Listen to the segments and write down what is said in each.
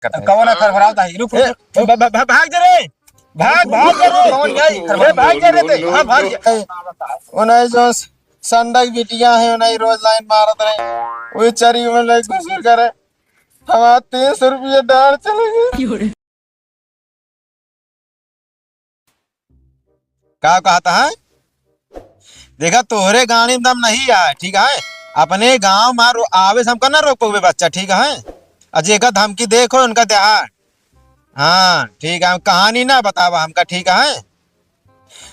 करता है। कौन खरखराता है? रुक भाग जा रे, भाग जा रे, कौन गई? भाग जा रे ते, हां भाग जा। उन्हें जो संडक बिटिया है उन्हें रोज लाइन मारत रहे, वो चरी में ले घुसर करे, हमारा 300 रुपये डाल चले गए। क्या कहता है? देखा तोहरे गाड़ी में दम नहीं है, ठीक है? अपने गांव में आवे से हमका ना रोक पावे बच्चा, ठीक है? अजय का धमकी देखो उनका देहाड़। हाँ ठीक है, कहानी ना बतावा हमका, ठीक है?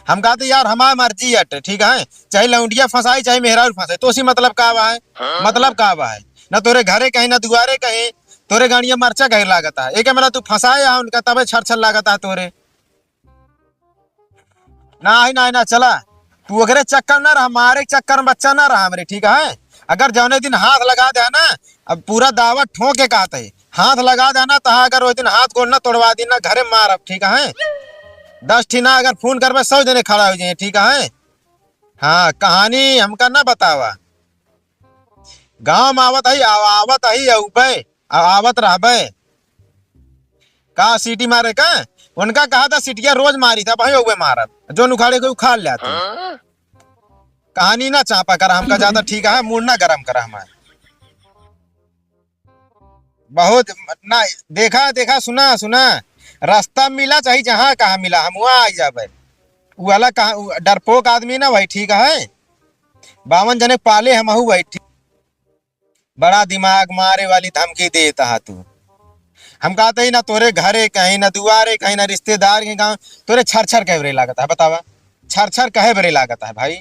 हम कहते यार हमारी मर्जी है, ठीक है? चाहे लौंडिया फंसाई चाहे मेहरारू फंसाई, तो उसी मतलब का है, मतलब का है ना? तोरे घरे कहीं ना दुआरे कहीं तोरे गाड़िया मरचा कहीं लागता है, एक मतलब तू फंसाए उनका तबे छर छर लागता है तोरे। ना चला तू अगर चक्कर ना रहा, हमारे चक्कर में बच्चा ना रहा हमारे, ठीक है? अगर जौने दिन हाथ लगा दे ना, अब पूरा दावत ठोक के कहते है, हाथ लगा देना तो अगर वो दिन हाथ गोड़ ना तोड़वा दी ना घरे मार अब, ठीक है? 10 ठीना अगर फोन कर 100 जने खड़ा हो जाए, ठीक है? हाँ कहानी हमका ना बतावा। गांव में आवत है आवत रहबे का सीटी मारे का? उनका कहा था सीटिया रोज मारी था भाई, उबे मारत जो उखाड़े को उखाड़ लेते। कहानी ना चापा कर हमका ज्यादा, ठीक है? मूड ना गरम करा हमारे बहुत ना। देखा सुना रास्ता मिला चाहे जहाँ कहा मिला हम वहाँ आ जाबे। वो वाला कहा डरपोक आदमी ना भाई, ठीक है? 52 जने पाले हम भाई, ठीक? बड़ा दिमाग मारे वाली धमकी देता है तू। हम कहते ही ना तोरे घरे कहीं ना दुआरे कहीं ना रिश्तेदार के गाँव तोरे छर छर कह बरे लागत है, बतावा छर छर कहे बरे लागत है भाई।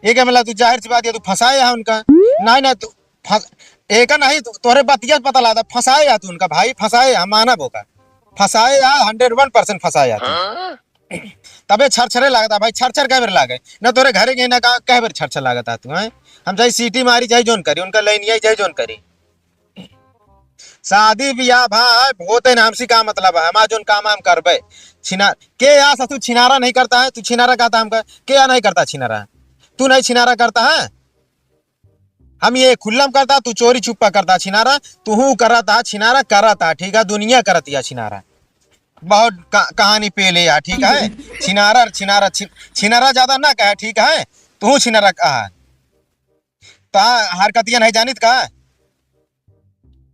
एक मतलब तू जाहिर सी बात है तू फंसाए है उनका, ना तू एक नहीं तोरे बतिया पता लगा फंसाए तू उनका भाई, फंसाए हम माना बोका फंसाए 101% फंसाया तू। तबे छरछरे लागता भाई, छरछर कह बेर लागे ना तोरे घरे के ना कह बेर छरछर लागता तू है? हम चाहे सीटी मारी चाहे जोन करी उनका लाइन चाहे जोन करी शादी ब्याह भाई होते नाम सी का मतलब है, हमारा जोन काम हम करबे। छिना के या तू छिनारा नहीं करता है, तू छिनारा कहता हमका के या नहीं करता छिनारा? तू नहीं छिनारा करता है, हम ये खुल्लम करता, तू चोरी छुपा करता छिनारा, तू करता छिनारा करता, ठीक है? दुनिया करती है छिनारा, बहुत कहानी पे ले यार, ठीक है? छिनारा ज्यादा ना कहे, ठीक है? तू छिनारा कहा ता हरकतिया नहीं जानित का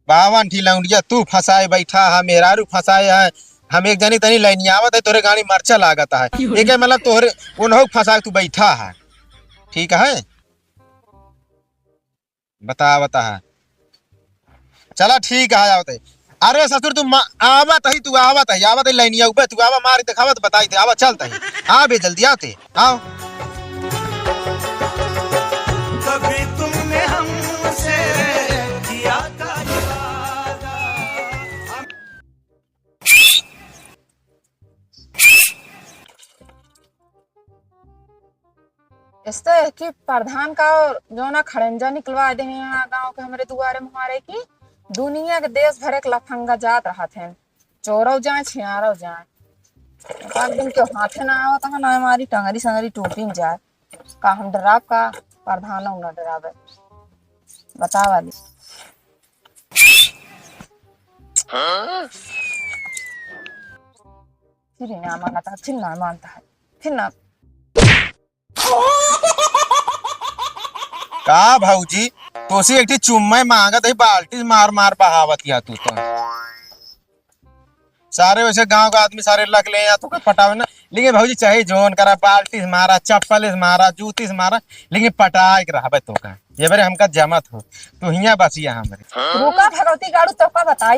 52 ठी लौंडिया तू फंसाए बैठा है, मेहरारू फंसाए है, हम एक जनी तनी लाइन आवत है तोरे गाड़ी मरचा लागता है, एक मतलब तोहरे उन्हों फंसा तू बैठा है, ठीक है? बता है चला ठीक है आवत है। अरे ससुर तू आवत है लाइनिया ऊपर तू आवा मार दिखावत बताई थे, आवा चलता है आ बे जल्दी आते आओ। कभी तुमने हमसे किया था इससे है कि प्रधान का और जो ना खड़ंजा निकलवा दे यहाँ गांव के हमारे दुआरे मुहारे की दुनिया के देश भर के लफंगा जात रहा थे, चोरो जाए छियारो जाए, एक दिन के हाथे ना आओ तो ना हमारी टंगरी संगरी टूटी जाए का हम डराव का प्रधान ना डरावे बता वाली। फिर ना मानता है, फिर ना मानता है, फिर ना का भाऊजी तोसी एक चुम्मा मांगत है, बाल्टी मार मार बहावत किया तू तो सारे वैसे गांव का आदमी सारे लग ले या तो पटावे ना, लेकिन भाऊजी चाहे जोन करा बाल्टी से मारा चप्पल से मारा जूती से मारा, लेकिन पटाए के रहा तो का ये बारे हमका जमत हो तो हिया बसिया हमरे रुका भगवती गाड़ू तो का बताई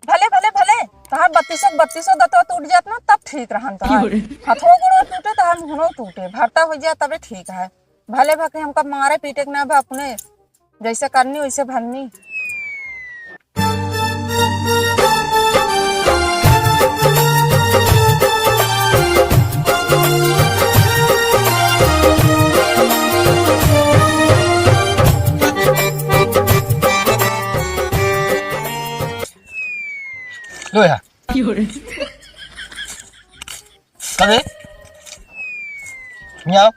भले भले भले तहार 3200 दतो टूट जात ना तब ठीक रहन तो हथो गुड़ो टूटे तहार मुहनो टूटे भरता हो जाए तबे ठीक है। भले भके हमका मारे पीटे ना भा अपने जैसे करनी वैसे भरनी। लो यार अबे यहाँ आओ।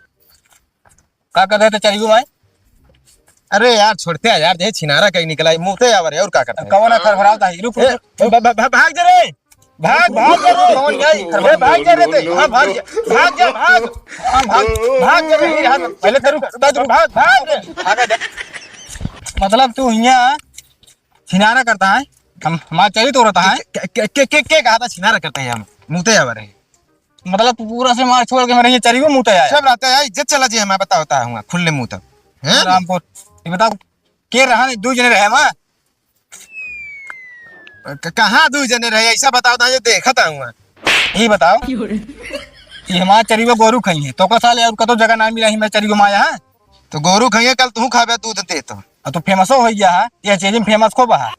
का कर रहे थे चरियो माए? अरे यार छोड़ते हैं यार, जे छिनारा कहीं निकला है, मुंह ते आवर है और क्या करता है। कौन है खरखराता है? रुक रुक। भाग जा रे, भाग जा रे, कौन यही ए, भाग जा रे ते, हाँ भाग जा, भाग, हाँ भाग जा रे, हाँ, पहले तेरू भाग रे। भागा जा। मतलब तू यहाँ छिनारा करता है, हम हमारा चरी तोड़ता है। के कहा था छिनारा करते हैं हम, मुंह ते आवर है। मतलब तू पूरा से मार छोड़ के मेरे यहाँ चरी को मुँह आया। सब रहता है इज्जत चला जी, हमें बता होता है खुले मुंह तक हैं। रामपुर ये बताओ के रहा नहीं 2 जने रहे मां? कहाँ 2 जने रहे ऐसा बताओ था, जो देखा था हुआ। ये बताओ ये हमारा चरी को गोरू खाई है तो का साले और कतो जगह ना मिला ही मैं चरी को माया है। तो गोरू खाइए, कल तू खावे दूध दे तो। और तू फेमसो हो गया है, ये चीज में फेमस खूब है।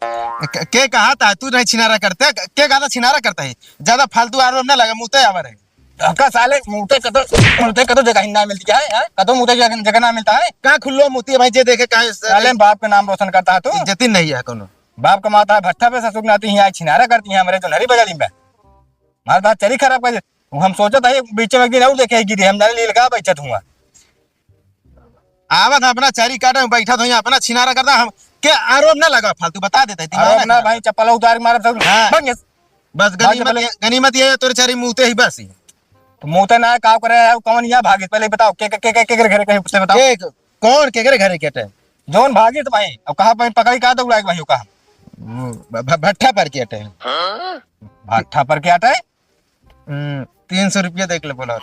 के कहा था तू नहीं छिनारा करते, के कहा था छिनारा करता है, ज्यादा फालतू आरोप न लगा, मुँह ते आवर है। का साले मुँह कतो जगह ही ना मिलती है, कतो मुँह जगह ना मिलता है। कहाँ खुल्लो मुती भाई, जे देखे कहाँ साले बाप का नाम रोशन करता है तू। इज्जत ही नहीं है कोनो। बाप कमाता है भट्टा पे, ससुर नाती यहाँ छिनारा करती है हमारे तो नरी बजा दी मैं। हमारे बात चरी खराब कर हम सोचा था बीच में एक दिन और देखे गिरी हम जाने लिए लगा बैठत हुआ। आवत अपना चारी काटे में बैठा था, अपना छिनारा करता हम के आरोप न लगा फालतू, बता देते हैं, दिमाग अरे ना ना खराब। भाई चप्पल उतार के मारा सब हाँ। भाग गया। बस गनीमत ये है तोरे चारी मुँह ही बस ही। तो मुँह तो ना का करे कौन यहाँ भागी पहले बताओ के घर कहीं से बताओ के कौन के घरे केटे जोन भागी तो भाई अब कहा भाई पकड़ी कहा दौड़ा भाई कहा भट्ठा पर केटे भाठा पर क्या है 300 रुपया देख ले बोला।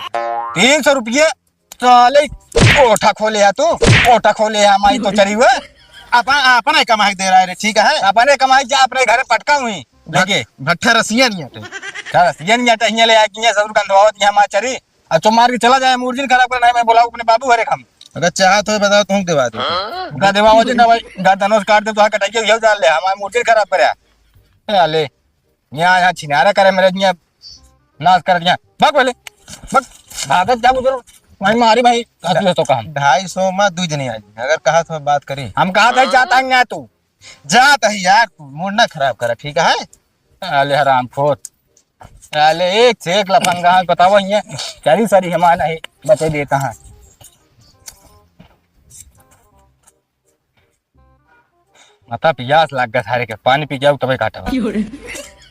300 रुपये साले कोठा खोले है तू कोठा खोले है हमारी तो चरी हुए अपना कमाई दे रहा है रे, ठीक है। अपने कमाई जा अपने घर पटका हुई लेके भट्ठा रसिया नहीं आटे ये नहीं आता यहाँ ले आया कि सब गंधवावत यहाँ हमारा चरी और तुम मार के चला जाए मूर्जिन खराब करना है। मैं बोला अपने बाबू हरे हम अगर चाहत हो बताओ तुम दिवा दो। उनका देवा हो ना भाई धनुष काट दे तो कटाइए यही डाल ले हमारे मूर्जिन खराब करे ले यहाँ छिनारा करे मेरे यहाँ नाश कर यहाँ भाग पहले भाग भागत जा उधर भाई मारी भाई तो कहा 250 में 2 जने आई, अगर कहा तो बात करी। हम कहा था जाता है तू जाता है यार, तू मूड ना खराब करा, ठीक है। अले हराम खोर अले एक से एक लफंगा बताओ ये सारी सारी हमारा है बचे देता है। माता पियास लाग गया थारे के पानी पी जाओ तबे काटा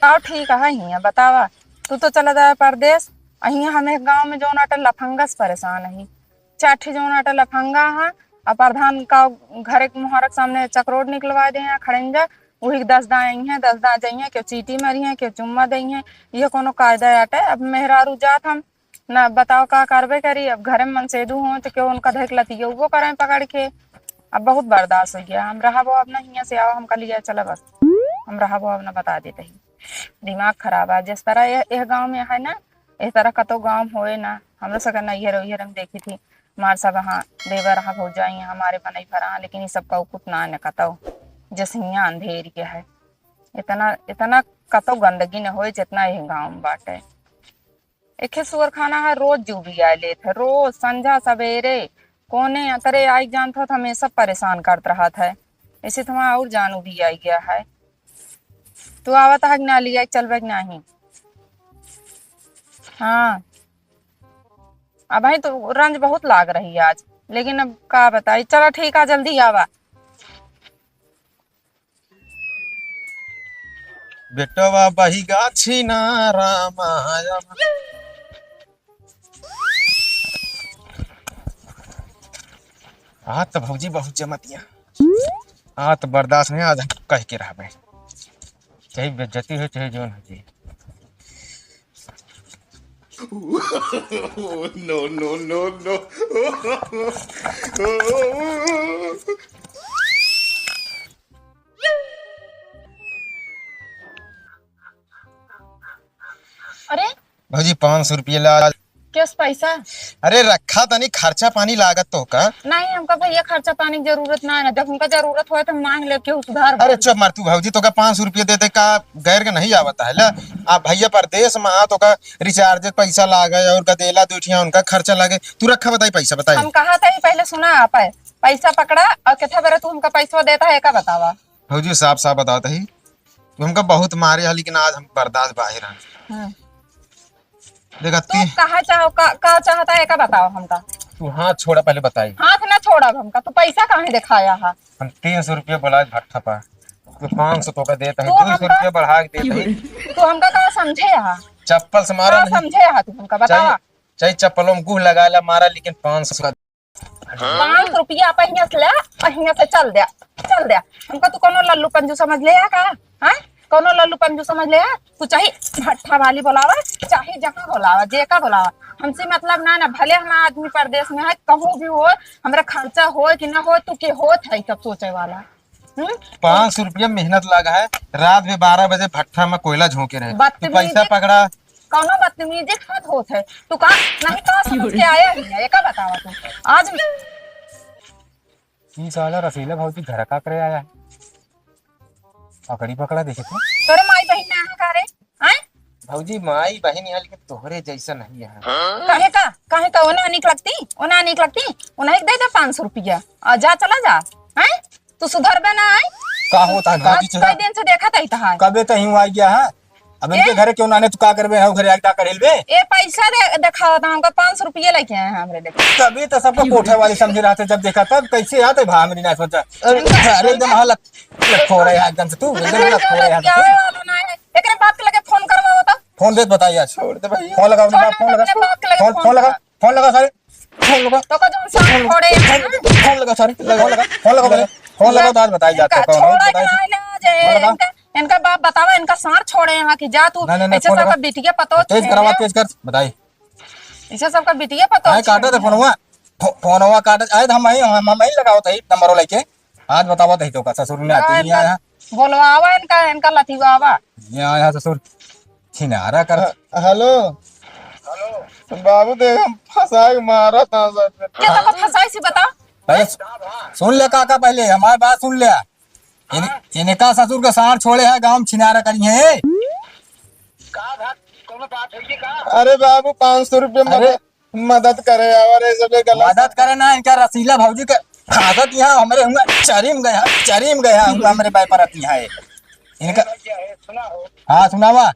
आओ ठीक है हिया बतावा। तू तो चला जाए परदेश, अहिया हमें गांव में जौन आटा लफंगा से परेशान है। चाठी जौन आटा लफंगा है और प्रधान का घर के मुहारक सामने चक्रोड निकलवा दे हैं खड़ंजा वही 10 दाएं हैं 10 दाएं जाइए क्यों चीटी मारी है क्यों चुम्मा दी है, ये कोनो कायदा आटे। अब मेहरारू जात हम ना बताओ का करबे करी, अब घर में मनसेदू हो तो क्यों उनका देख लती वो करें पकड़ के। अब बहुत बर्दाश्त हो गया, हम रहा वो अब ना हिया से आओ हम कल लिया चला बस हम रहा वो अब ना बता देते ही दिमाग खराब है। जिस तरह यह गाँव में है ना इस तरह कतो गाँव होए ना। हम लोग सका नैहर वैहर हम देखी थी मार सब हाँ देवर रहा हो जाए हमारे बनई भरा, लेकिन ये सब का कुछ ना न कतो जैसे हिया अंधेर के है इतना इतना कतो गंदगी न हो जितना यह गाँव में बाटे। एक सुअर खाना है रोज जू भी आए लेते रोज संझा सवेरे कोने अतरे आई जान था हमें सब परेशान करता रहा था। इसी तुम्हारा और जानू भी आई गया है। तू आवत है ना लिया चल बैग नहीं। हाँ अब भाई तो रंज बहुत लाग रही है आज, लेकिन अब का बताई। चलो ठीक है जल्दी आवा। बेटवा बही गाछी ना रामाया। हाँ तो भौजी बहुत जमतिया, हाँ तो बर्दाश्त नहीं, आज हम कह के रहा भाई चाहे बेइज्जती हो चाहे जोन हो जी। no, no, no, no. अरे भौजी 500 रुपये ला। किस पैसा? अरे रखा तनी खर्चा पानी लागत तो का नहीं हमका भैया खर्चा पानी की जरूरत ना है ना, जब हमका जरूरत हो तो मांग ले के सुधार। अरे चुप मार तू भौजी, तो का 500 रुपये देते का गैर के नहीं आवता है ला। आप भैया परदेश में आ तो का रिचार्ज पैसा लागे और का देला दूठिया उनका खर्चा लागे। तू रखा बताई पैसा बताई। हम कहा था पहले सुना आप पैसा पकड़ा और कितना बेरा तू हमका पैसा देता है का बतावा। भौजी साफ साफ बताता ही तू हमका बहुत मारे है, लेकिन आज हम बर्दाश्त बाहर हैं। देखा तू कहा चाहो का चाहता है का बताओ हमका। तू हाथ छोड़ा पहले बताई। हाथ ना छोड़ा हमका, तू पैसा काहे दिखाया है? हम 300 रुपया बोला भट्ठा पा, तू 500 तो का देता है, तू 200 रुपया बढ़ा के देता है। तू हमका कहाँ समझे है? चप्पल से मारा कहाँ नहीं, समझे है तू हमका बतावा? चाहे चप्पलों में गुह लगा ला मारा, लेकिन 500 का 500 रुपया पहिया से ले, पहिया से चल दे। हमका तू कोनो लल्लू पंजू समझ ले है का? हाँ, कोनो लल्लू पंजू समझ ले है? तू चाहे भट्ठा वाली बोलावा, चाहे जहाँ बोलावा, जे का बोलावा, हमसे मतलब ना भले हम आदमी परदेश में है, कहूँ भी हो, हमरा खर्चा हो कि ना हो, तू के होत है सब सोचे वाला। 500 रुपया मेहनत लगा है, रात में 12 बजे भट्ठा में कोयला झोंके रहे, तू पैसा पकड़ा। कौनो बदतमीजी खत होत है, तू का नहीं का समझ के आया ही है, ये का बतावा तू? आज ई साला रसीला भौजी घर का करे आया है, पकड़ी पकड़ा देखे थे। तोरे माई बहन ने आहा करे हैं? भौजी माई बहन यहाँ, लेकिन तोहरे जैसा नहीं है। काहे का ओना निक लगती, उन्हें दे दे 500 रुपया और जा चला जा। हैं, तू सुधरबे ना है? का होता है आज कई दिन से देखा तई तहां कबे तही आ गया है, अब इनके घरे क्यों ना आने, तू का करबे है घरे आके का करेलबे? ए पैसा दिखावा था हमका 500 रुपया लेके आए हैं हमरे देखे। तभी तो सबको कोठे वाली समझे रहते, जब देखा तब कैसे आते भा मेरी ना सोचा। अरे एकदम हां लग खो रहे है एकदम से, तू एकदम लग खो रहे है। क्या वाला ना है, एकरे बाप के लगे फोन करवा बता। फोन दे बताइए आज, छोड़ दे भाई, फोन लगाओ ना, फोन लगा, फोन लगा सारे, फोन लगा तो का जोन साथ छोड़े फोन लगा सारे, फोन लगा पहले, फोन लगा तो आज बताई जाते कौन हो बताइए। इनका बाप बतावा, इनका सार छोड़े यहाँ की जा तू, ऐसे सबका बिटिया पतो तेज करवा, तेज कर बताई, ऐसे सबका बिटिया पतो आए काटा थे फोनवा काटा आए हम ही लगाओ थे नंबरों लेके। आज बतावा थे तो का ससुर ने आती नहीं आया, बोलवावा इनका लतीवावा ये आया ससुर छिनारा कर। हेलो बाबू देख, हम फंसा के मारा था सर। क्या तो फंसाई सी बता? पहले सुन ले काका, पहले हमारी बात सुन ले। इनका ससुर का सार छोड़े है, गांव में छिनारा करी है। अरे बाबू 500 रुपया मदद करे और सब मदद करे ना, इनका रसीला भौजी का आदत यहाँ हमारे हुआ चरीम गया हमारे बाई पर आती है इनका। हाँ सुनावा,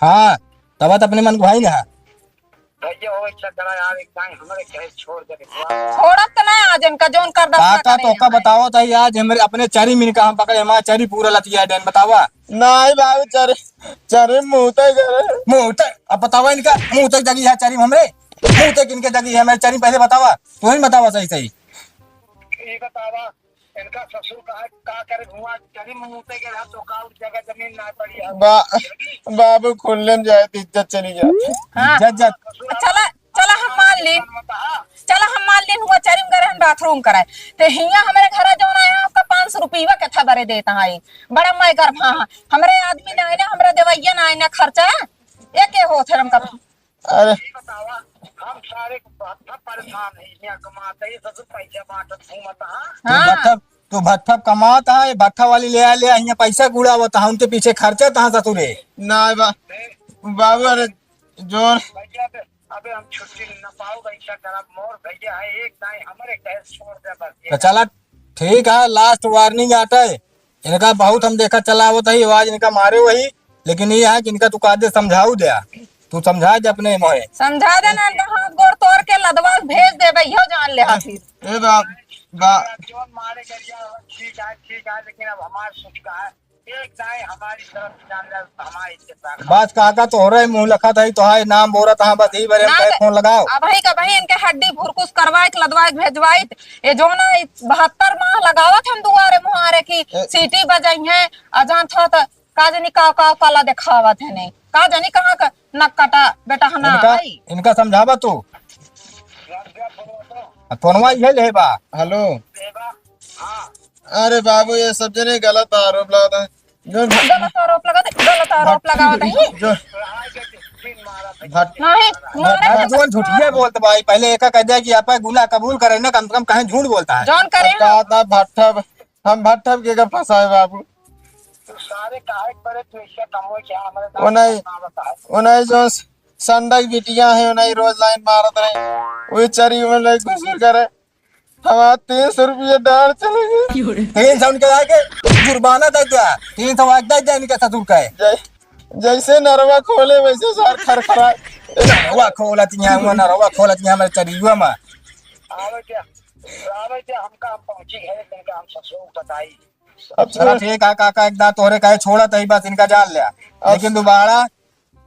हाँ तब अपने मन को भाई ना छोड़त तो नहीं आज इनका जोन कर दस काका तो का बताओ तो आज हमारे अपने चरी मिन का हम पकड़े, हमारा चरी पूरा लतिया डेन बतावा। नहीं बाबू चरे मुंह तक अब बतावा, इनका मुंह तक जगी है चरी, हमरे मुंह तक इनके जगी है हमारे चरी, पहले बतावा तू ही बतावा सही सही। ये बतावा इनका ससुर का करे घुमा चरी मुंह तक के रहा तो का जगह जमीन ना पड़ी है। बाबू खुलने में जाए तो इज्जत चली जाती। हाँ। चला हम मान लेन हुआ चरिम करे हम बाथरूम कराए तो हिया हमारे घर जो ना है आपका 500 रुपया के था बरे देता है बड़ा मैं कर। हाँ हमरे आदमी ना है ना, हमरा देवैया ना है ना, खर्चा एक हो थे हमका। अरे बतावा हम सारे परेशान है, यहाँ कमाते ही ससुर पैसा बांटत घूमता। तू भट्ठा कमाता है, भट्ठा वाली ले यहाँ पैसा गुड़ावता है, उनके पीछे खर्चा तहाँ ससुरे ना बाबू। अरे जो अबे हम छुट्टी न पाओ ऐसा करा, मोर भैया है एक दाई हमारे कैसे छोड़ दे बस। तो चला ठीक है, लास्ट वार्निंग आता है इनका, बहुत हम देखा चला होता ही आवाज इनका मारे वही, लेकिन ये है कि इनका तू कादे समझाऊ दे, तू समझा दे अपने मोहे समझा देना, हाथ गोड़ तोड़ के लदवा भेज दे भैया जान ले फिर। ए जोन मारे करिया ठीक है लेकिन अब हमारे सुख का है, एक दाई हमारी तरफ जान ले हमारी इज्जत। बस काका तो हो रहा है मुंह लखा था तो है नाम बोरा था बस ही बरे हम फोन लगाओ। अब भाई का भाई इनके हड्डी भुरकुस करवाए लदवाए भेजवाए ये जो ना 72 माह लगावत हम दुआरे मुहारे की सीटी बजाई है अजान था तो का जानी का काला दिखावत है नहीं का जानी कहां का नक कटा बेटा हना इनका समझावा तू फोनवा ये ले बा। हेलो अरे बाबू ये सब जने गलत आरोप लगाता है, गलत आरोप लगावत है जो नहीं जोन झूठिए बोलते भाई, पहले एक कह दिया कि आप गुनाह कबूल करे ना, कम से कम कहीं झूठ बोलता है। जॉन करे कहा था भट्ठा के फंसाए बाबू। सारे काहे करे तो इससे कम हो क्या हमारे उन्हें जो संडा की बिटिया है उन्हें रोज लाइन मारत रहे, वही चरी में लाइक घुसूर करे, हमारा 300 रुपया डाल चले गए। 300 उनके आके जुर्माना दे दिया, 300 दे दिया इनके ससुर का है। जैसे नरवा खोले वैसे सार खरखरा। नरवा खोलत यहाँ हुआ नरवा खोलत यहाँ मेरे चरियुआ में। आवे क्या हमका हम पहुंची है इनका हम ससुर बताई। अब चला ठीक है काका एक दांत तोहरे कहे छोड़ा तही बस इनका जान लिया, लेकिन दोबारा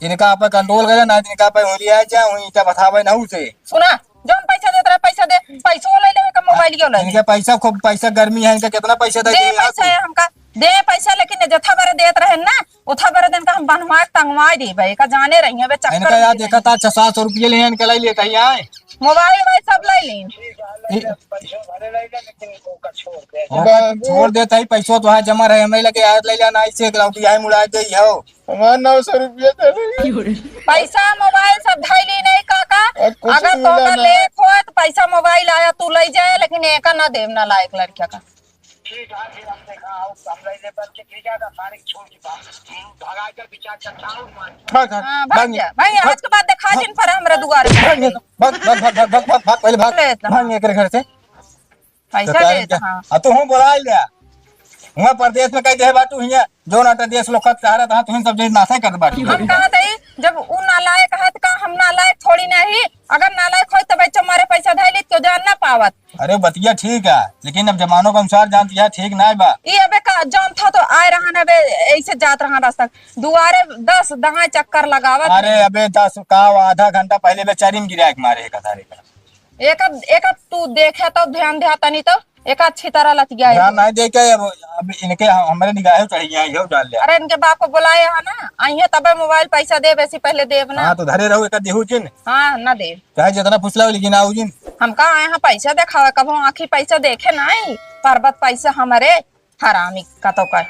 इनका आप कंट्रोल करे ना, इनका पे उंगली आ जाए वही इनका बतावे ना उसे। सुना जौन पैसा देत रहे पैसा दे, पैसो ले ले का मोबाइल क्यों ले इनके पैसा खूब पैसा गर्मी है, इनका कितना पैसा दे दे पैसा है हमका दे पैसा, लेकिन जथा बारे देत रहे ना उथा बारे दिन का हम बनवा तंगवा दी भाई का जाने रही है बे इनका यार चक्कर देखा था 600 रुपये ले इनके लिए लेते ही आए मोबाइल भाई सब ले लीन। ठीक है ले ले, पैसे भरे ले ले, लेकिन इनको का छोड़ दे। छोड़ देता ही पैसों तो है जमा रहे हमें लगे यार ले जाना इसे लौटी है मुड़ा दे हो। हमारा 900 रुपया दे रही। पैसा मोबाइल सब धैली नहीं काका, अब कुछ अगर मिला तो ना। लेख हो तो पैसा मोबाइल आया तू ले जाए, लेकिन एक ना देव ना लायक लड़किया का। ठीक है फिर हम देखा आओ हम ले ले बल्कि ठीक है का सारे छोड़ के भगा कर विचार चचाओ मार। भाग हाँ, भाग जा भाई, आज के बाद देखा जिन पर हमरा दुआरे भाग भाग भाग भाग भाग भाग भाग पहले भाग ले इतना। भाग निकल घर से। पैसा दे हाँ तू हूँ बोला लिया वहाँ प्रदेश में कई दे बाटू हिया जो ना देश लोग खत चाह रहा था तुम सब जे नासा कर बाटू। हम कहा थे जब उ नालायक है तो का हम नालायक थोड़ी नहीं, अगर नालायक हो तो बच्चों हमारे पैसा धैली तो जान ना पावत। अरे बतिया ठीक है लेकिन अब जमानों के अनुसार जानती है ठीक ना बा। ये अबे का जान था तो आए रहा ना बे ऐसे जात रहा रास्ता दुआरे 10 दहा चक्कर लगावत। अरे अबे 10 का आधा घंटा पहले बेचारी में गिरा के मारे का सारे का एक तू देखे तो ध्यान देता नहीं तो एक अच्छी तरह लत गया है। ध्यान नहीं दे के अब इनके हमारे निगाह चढ़ी गई है डाल लिया। अरे इनके बाप को बुलाए है ना आइए तबे मोबाइल पैसा दे वैसे पहले देव ना। हाँ तो धरे रहो एक देहू जिन हाँ ना दे चाहे जितना फुसला लेकिन आओ जिन हम कहा आए हैं पैसा देखावे, कब आखी पैसा देखे ना पर्वत पैसा हमारे हरामी का तो का